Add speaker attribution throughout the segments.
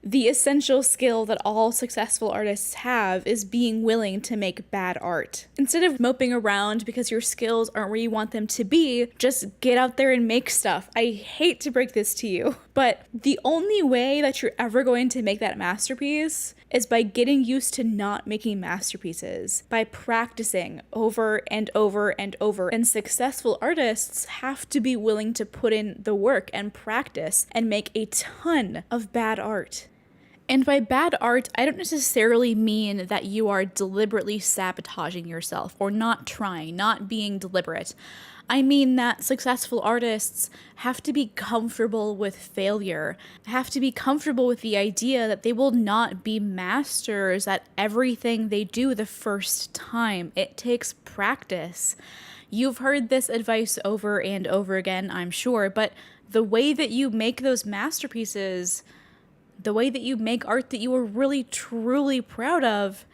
Speaker 1: The essential skill that all successful artists have is being willing to make bad art. Instead of moping around because your skills aren't where you want them to be, just get out there and make stuff. I hate to break this to you, but the only way that you're ever going to make that masterpiece is by getting used to not making masterpieces, by practicing over and over and over. And successful artists have to be willing to put in the work and practice and make a ton of bad art. And by bad art, I don't necessarily mean that you are deliberately sabotaging yourself or not trying, not being deliberate. I mean that successful artists have to be comfortable with failure, have to be comfortable with the idea that they will not be masters at everything they do the first time. It takes practice. You've heard this advice over and over again, I'm sure, but the way that you make those masterpieces, the way that you make art that you are really, truly proud of,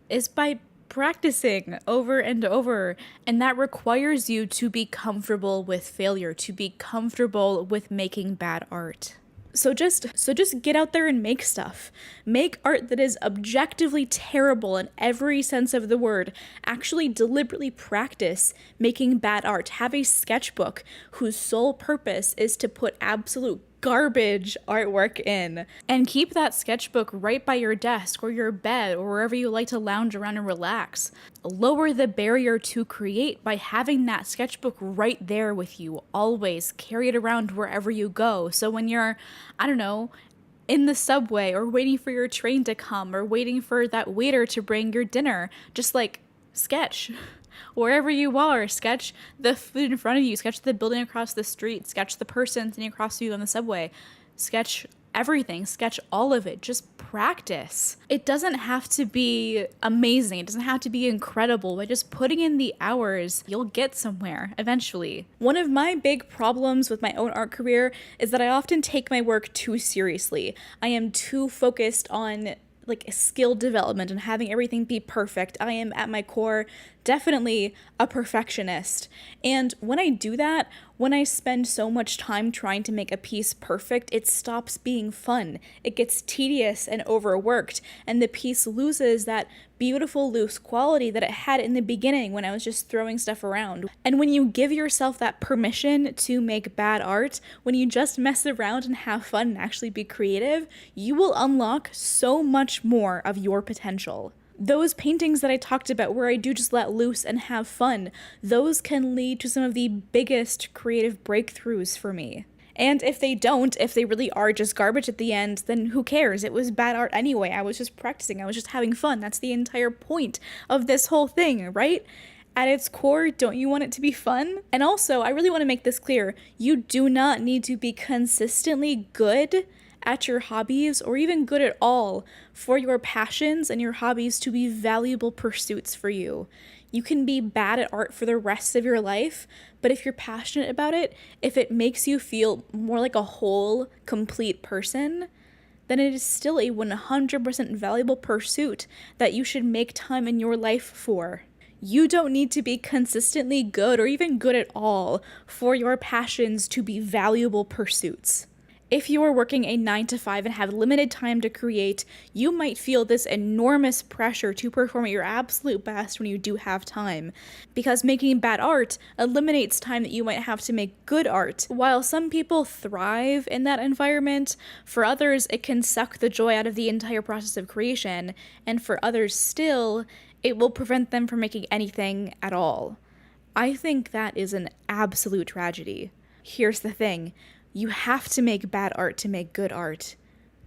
Speaker 1: is by practicing over and over. And that requires you to be comfortable with failure, to be comfortable with making bad art. So just get out there and make stuff. Make art that is objectively terrible in every sense of the word. Actually deliberately practice making bad art. Have a sketchbook whose sole purpose is to put absolute garbage artwork in, and keep that sketchbook right by your desk or your bed or wherever you like to lounge around and relax. Lower the barrier to create by having that sketchbook right there with you always. Carry it around wherever you go. So when you're, I don't know, in the subway or waiting for your train to come or waiting for that waiter to bring your dinner, just like sketch. Wherever you are, sketch the food in front of you, sketch the building across the street, sketch the person sitting across from you on the subway, sketch everything, sketch all of it. Just practice. It doesn't have to be amazing. It doesn't have to be incredible. By just putting in the hours, you'll get somewhere eventually. One of my big problems with my own art career is that I often take my work too seriously. I am too focused on skill development and having everything be perfect. I am at my core definitely a perfectionist. And when I do that, when I spend so much time trying to make a piece perfect, it stops being fun. It gets tedious and overworked, and the piece loses that beautiful loose quality that it had in the beginning when I was just throwing stuff around. And when you give yourself that permission to make bad art, when you just mess around and have fun and actually be creative, you will unlock so much more of your potential. Those paintings that I talked about where I do just let loose and have fun, those can lead to some of the biggest creative breakthroughs for me. And if they don't, if they really are just garbage at the end, then who cares? It was bad art anyway. I was just practicing. I was just having fun. That's the entire point of this whole thing, right? At its core, don't you want it to be fun? And also, I really want to make this clear. You do not need to be consistently good at your hobbies or even good at all for your passions and your hobbies to be valuable pursuits for you. You can be bad at art for the rest of your life, but if you're passionate about it, if it makes you feel more like a whole, complete person, then it is still a 100% valuable pursuit that you should make time in your life for. You don't need to be consistently good or even good at all for your passions to be valuable pursuits. If you are working a 9-to-5 and have limited time to create, you might feel this enormous pressure to perform at your absolute best when you do have time, because making bad art eliminates time that you might have to make good art. While some people thrive in that environment, for others it can suck the joy out of the entire process of creation, and for others still, it will prevent them from making anything at all. I think that is an absolute tragedy. Here's the thing. You have to make bad art to make good art.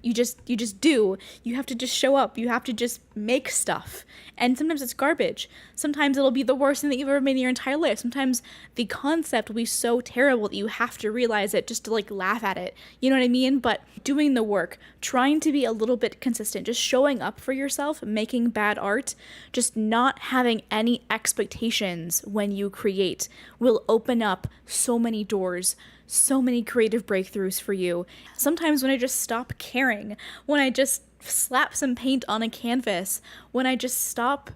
Speaker 1: You just do. You have to just show up. You have to just make stuff. And sometimes it's garbage. Sometimes it'll be the worst thing that you've ever made in your entire life. Sometimes the concept will be so terrible that you have to realize it just to laugh at it. You know what I mean? But doing the work, trying to be a little bit consistent, just showing up for yourself, making bad art, just not having any expectations when you create will open up so many doors, so many creative breakthroughs for you. Sometimes when I just stop caring, when I just slap some paint on a canvas, when I just stop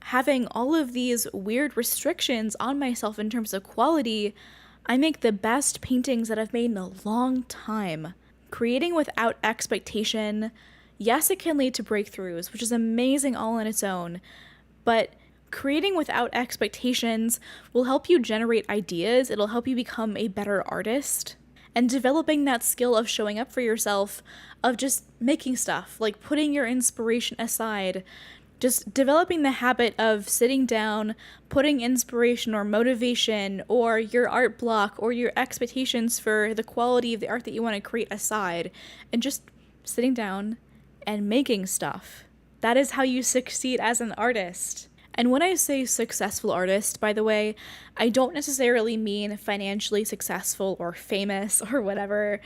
Speaker 1: having all of these weird restrictions on myself in terms of quality, I make the best paintings that I've made in a long time. Creating without expectation, Yes, it can lead to breakthroughs, which is amazing all on its own, but creating without expectations will help you generate ideas. It'll help you become a better artist. And developing that skill of showing up for yourself, of just making stuff, like putting your inspiration aside, just developing the habit of sitting down, putting inspiration or motivation or your art block or your expectations for the quality of the art that you want to create aside, and just sitting down and making stuff. That is how you succeed as an artist. And when I say successful artist, by the way, I don't necessarily mean financially successful or famous or whatever.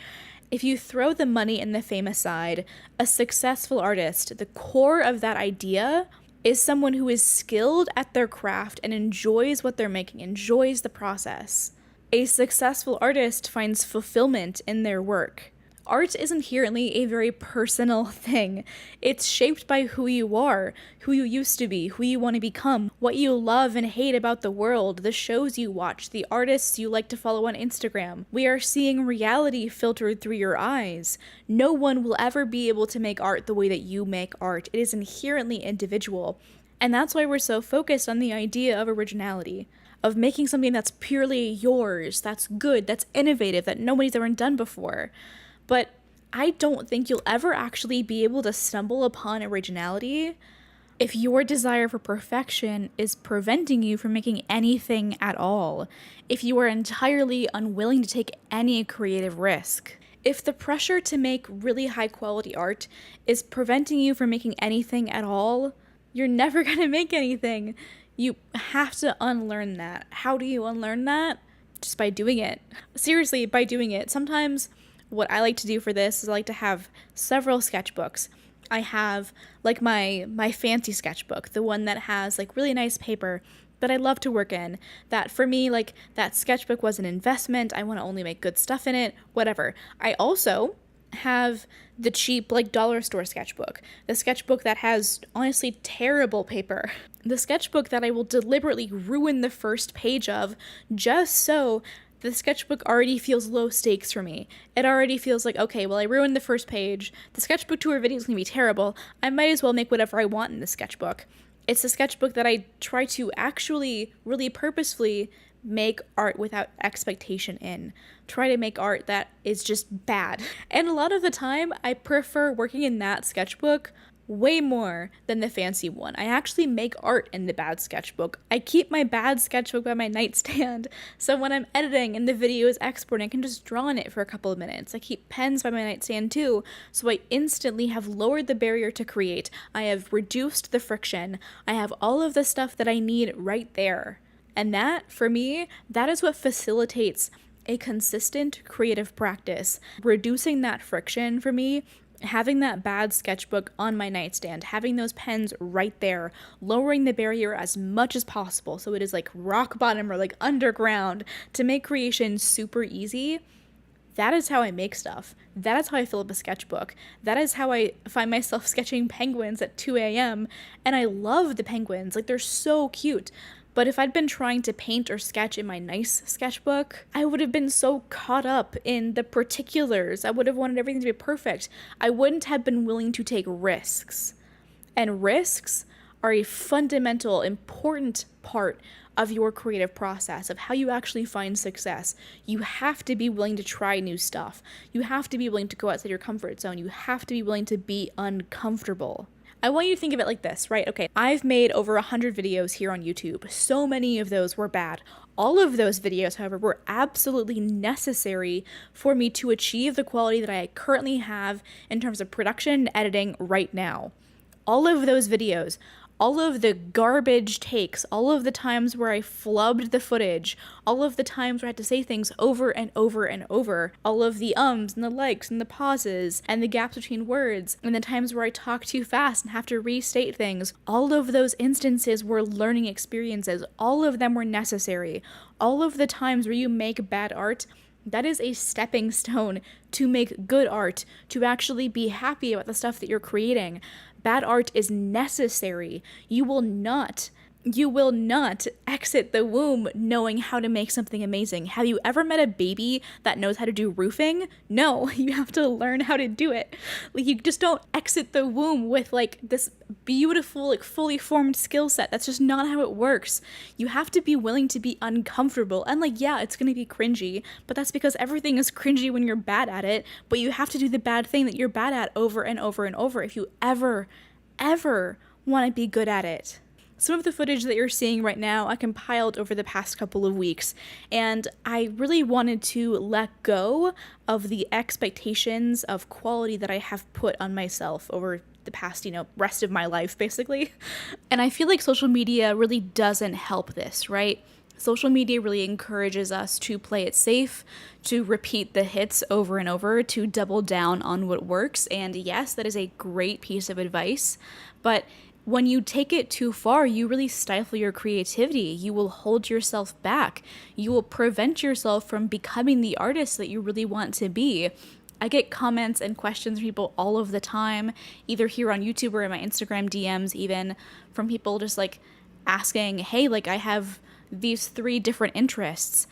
Speaker 1: If you throw the money and the fame aside, a successful artist, the core of that idea is someone who is skilled at their craft and enjoys what they're making, enjoys the process. A successful artist finds fulfillment in their work. Art is inherently a very personal thing. It's shaped by who you are, who you used to be, who you want to become, what you love and hate about the world, the shows you watch, the artists you like to follow on Instagram. We are seeing reality filtered through your eyes. No one will ever be able to make art the way that you make art. It is inherently individual. And that's why we're so focused on the idea of originality, of making something that's purely yours, that's good, that's innovative, that nobody's ever done before. But I don't think you'll ever actually be able to stumble upon originality if your desire for perfection is preventing you from making anything at all, if you are entirely unwilling to take any creative risk. If the pressure to make really high quality art is preventing you from making anything at all, you're never going to make anything. You have to unlearn that. How do you unlearn that? Just by doing it. Seriously, by doing it. Sometimes what I like to do for this is I like to have several sketchbooks. I have like my fancy sketchbook, the one that has like really nice paper that I love to work in. That for me, like that sketchbook was an investment. I want to only make good stuff in it, whatever. I also have the cheap like dollar store sketchbook, the sketchbook that has honestly terrible paper, the sketchbook that I will deliberately ruin the first page of just so the sketchbook already feels low stakes for me. It already feels like, okay, well, I ruined the first page. The sketchbook tour video is going to be terrible. I might as well make whatever I want in the sketchbook. It's a sketchbook that I try to actually really purposefully make art without expectation in. Try to make art that is just bad. And a lot of the time, I prefer working in that sketchbook way more than the fancy one. I actually make art in the bad sketchbook. I keep my bad sketchbook by my nightstand, so when I'm editing and the video is exporting, I can just draw on it for a couple of minutes. I keep pens by my nightstand too, so I instantly have lowered the barrier to create. I have reduced the friction. I have all of the stuff that I need right there. And that, for me, that is what facilitates a consistent creative practice. Reducing that friction for me, having that bad sketchbook on my nightstand, having those pens right there, lowering the barrier as much as possible so it is like rock bottom or like underground to make creation super easy. That is how I make stuff. That is how I fill up a sketchbook. That is how I find myself sketching penguins at 2 a.m. And I love the penguins. Like, they're so cute. But if I'd been trying to paint or sketch in my nice sketchbook, I would have been so caught up in the particulars. I would have wanted everything to be perfect. I wouldn't have been willing to take risks. And risks are a fundamental, important part of your creative process, of how you actually find success. You have to be willing to try new stuff. You have to be willing to go outside your comfort zone. You have to be willing to be uncomfortable. I want you to think of it like this, right? Okay, I've made over 100 videos here on YouTube. So many of those were bad. All of those videos, however, were absolutely necessary for me to achieve the quality that I currently have in terms of production and editing right now. All of those videos, all of the garbage takes, all of the times where I flubbed the footage, all of the times where I had to say things over and over and over, all of the ums and the likes and the pauses and the gaps between words, and the times where I talk too fast and have to restate things, all of those instances were learning experiences. All of them were necessary. All of the times where you make bad art, that is a stepping stone to make good art, to actually be happy about the stuff that you're creating. Bad art is necessary. You will not You will not exit the womb knowing how to make something amazing. Have you ever met a baby that knows how to do roofing? No, you have to learn how to do it. Like, you just don't exit the womb with like this beautiful, like fully formed skill set. That's just not how it works. You have to be willing to be uncomfortable. And like, yeah, it's gonna be cringy, but that's because everything is cringy when you're bad at it. But you have to do the bad thing that you're bad at over and over and over if you ever want to be good at it. Some of the footage that you're seeing right now I compiled over the past couple of weeks, and I really wanted to let go of the expectations of quality that I have put on myself over the past, rest of my life, basically. And I feel like social media really doesn't help this, right? Social media really encourages us to play it safe, to repeat the hits over and over, to double down on what works. And yes, that is a great piece of advice, but when you take it too far, you really stifle your creativity. You will hold yourself back. You will prevent yourself from becoming the artist that you really want to be. I get comments and questions from people all of the time, either here on YouTube or in my Instagram DMs, even from people just like asking, hey, like I have these 3 different interests.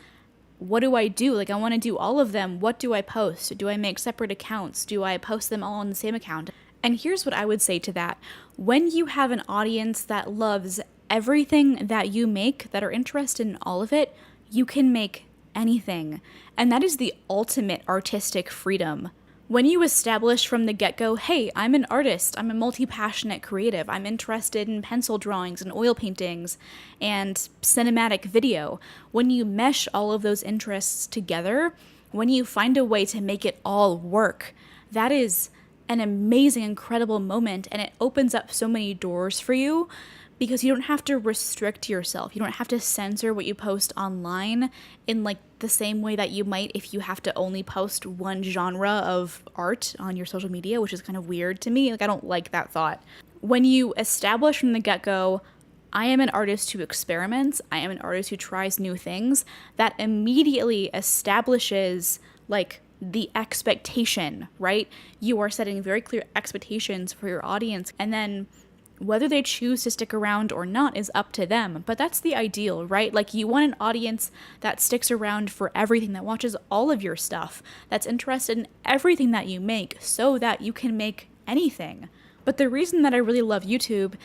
Speaker 1: What do I do? Like, I want to do all of them. What do I post? Do I make separate accounts? Do I post them all on the same account? And here's what I would say to that. When you have an audience that loves everything that you make, that are interested in all of it, you can make anything. And that is the ultimate artistic freedom. When you establish from the get-go, hey, I'm an artist, I'm a multi-passionate creative, I'm interested in pencil drawings and oil paintings and cinematic video, when you mesh all of those interests together, when you find a way to make it all work, that is an amazing, incredible moment, and it opens up so many doors for you because you don't have to restrict yourself. You don't have to censor what you post online in like the same way that you might if you have to only post one genre of art on your social media, which is kind of weird to me. Like, I don't like that thought. When you establish from the get-go, I am an artist who experiments, I am an artist who tries new things, that immediately establishes like the expectation, right? You are setting very clear expectations for your audience, and then whether they choose to stick around or not is up to them. But that's the ideal, right? Like, you want an audience that sticks around for everything, that watches all of your stuff, that's interested in everything that you make so that you can make anything. But the reason that I really love YouTube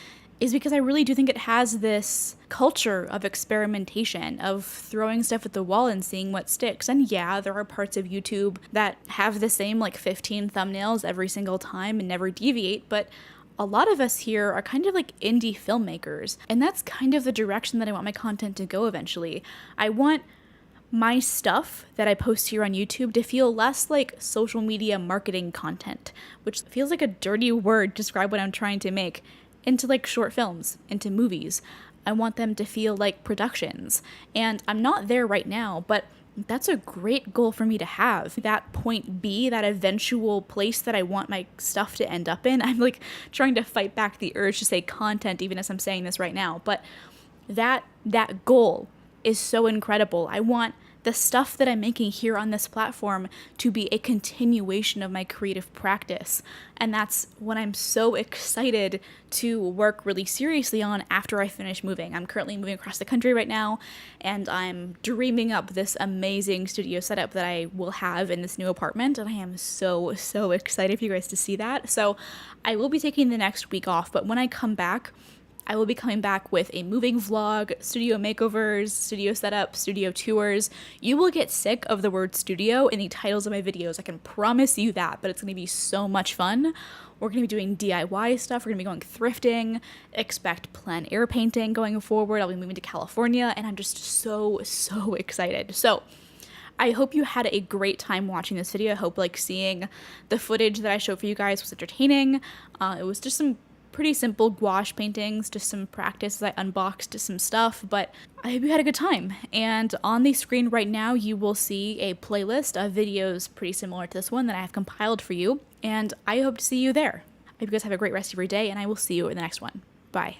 Speaker 1: is because I really do think it has this culture of experimentation, of throwing stuff at the wall and seeing what sticks. And yeah, there are parts of YouTube that have the same like 15 thumbnails every single time and never deviate, but a lot of us here are kind of like indie filmmakers, and that's kind of the direction that I want my content to go eventually. I want my stuff that I post here on YouTube to feel less like social media marketing content, which feels like a dirty word to describe what I'm trying to make, into like short films, into movies. I want them to feel like productions, and I'm not there right now, but that's a great goal for me to have. That point B, that eventual place that I want my stuff to end up in. I'm like trying to fight back the urge to say content even as I'm saying this right now, but that goal is so incredible. I want the stuff that I'm making here on this platform to be a continuation of my creative practice. And that's what I'm so excited to work really seriously on after I finish moving. I'm currently moving across the country right now, and I'm dreaming up this amazing studio setup that I will have in this new apartment. And I am so excited for you guys to see that. So I will be taking the next week off, but when I come back, I will be coming back with a moving vlog, studio makeovers, studio setup, studio tours. You will get sick of the word studio in the titles of my videos. I can promise you that, but it's going to be so much fun. We're going to be doing DIY stuff. We're going to be going thrifting. Expect plein air painting going forward. I'll be moving to California, and I'm just so excited. So I hope you had a great time watching this video. I hope like seeing the footage that I showed for you guys was entertaining. It was just some pretty simple gouache paintings, just some practice as I unboxed some stuff, but I hope you had a good time. And on the screen right now, you will see a playlist of videos pretty similar to this one that I have compiled for you, and I hope to see you there. I hope you guys have a great rest of your day, and I will see you in the next one. Bye.